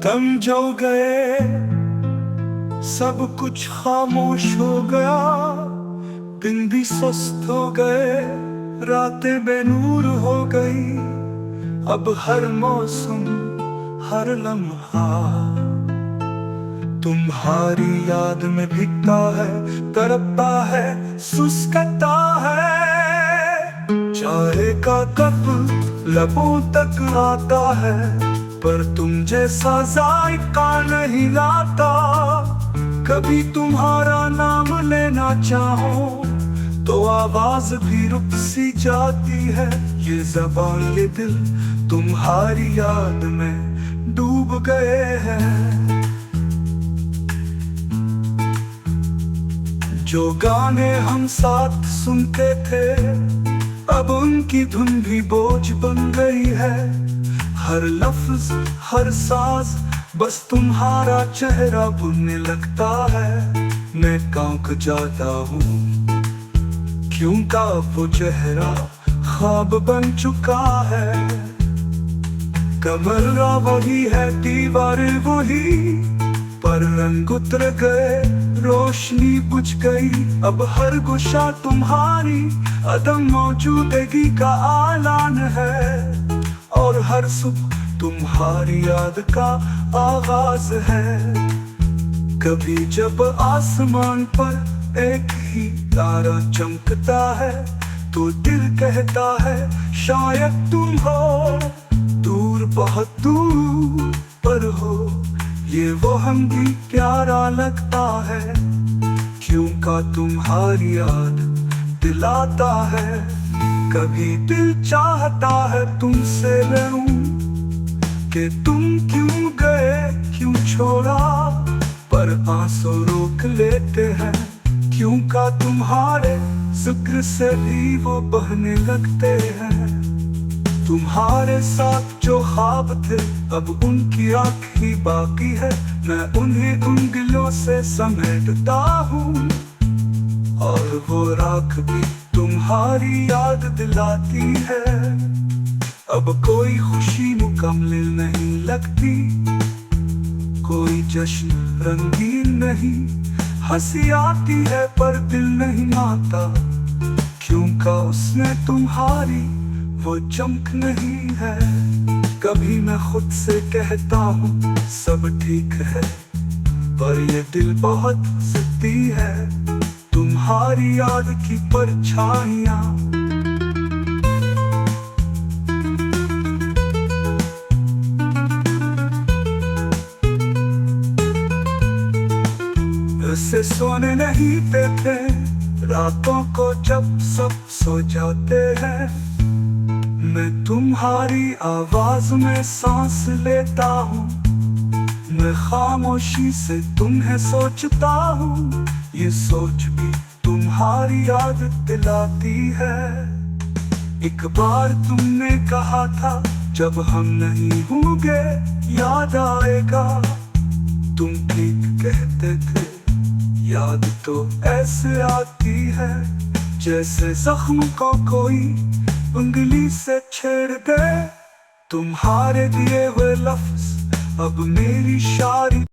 थम जो गए, सब कुछ खामोश हो गया। दिन भी सुस्त हो गए, रातें बेनूर हो गई। अब हर मौसम, हर लम्हा तुम्हारी याद में भीगता है, तड़पता है, सुस्कता है। चाहे का कप लबों तक आता है, पर तुम जैसा जायका नहीं लाता। कभी तुम्हारा नाम लेना चाहो तो आवाज भी रुक सी जाती है। ये ज़बान, ये दिल तुम्हारी याद में डूब गए हैं। जो गाने हम साथ सुनते थे, अब उनकी धुन भी बोझ बन गई है। हर लफ्ज, हर साज, बस तुम्हारा चेहरा बुनने लगता है। मैं कांप जाता हूँ, क्यों का वो चेहरा ख्वाब बन चुका है। कमरा वही है, दीवारें वही, पर रंग उतर गए, रोशनी बुझ गई। अब हर गुशा तुम्हारी अदम मौजूदगी का ऐलान है, और हर सुबह तुम्हारी याद का आगाज है। कभी जब आसमान पर एक ही तारा चमकता है, तो दिल कहता है शायद तुम हो दूर, बहुत दूर पर हो। ये वो हम भी प्यारा लगता है, क्यों का तुम्हारी याद दिलाता है। कभी दिल चाहता है तुमसे लड़ूं, कि तुम क्यों गए, क्यों छोड़ा, पर आंसू रोक लेते हैं। क्यों का तुम्हारे जिक्र से भी वो बहने लगते हैं। तुम्हारे साथ जो ख्वाब थे, अब उनकी आँख ही बाकी है। मैं उन्हें उंगलियों से समेटता हूँ, और वो राख भी तुम्हारी याद दिलाती है। अब कोई खुशी मुकम्मल नहीं लगती, कोई जश्न रंगीन नहीं। हंसी आती है पर दिल नहीं आता, क्यों का उसमें तुम्हारी वो चमक नहीं है। कभी मैं खुद से कहता हूँ सब ठीक है, पर ये दिल बहुत जिद्दी है। तुम्हारी याद की परछाइयाँ से सोने नहीं देते, रातों को जब सब सो जाते हैं। मैं तुम्हारी आवाज में सांस लेता हूँ, मैं खामोशी से तुम्हें सोचता हूँ। ये सोच भी तुम्हारी याद दिलाती है। एक बार तुमने कहा था, जब हम नहीं होंगे याद आएगा। तुम ठीक कहते थे, याद तो ऐसे आती है, जैसे जख्म को कोई उंगली से छेड़ दे। तुम्हारे दिए हुए लफ्ज अब मेरी शायरी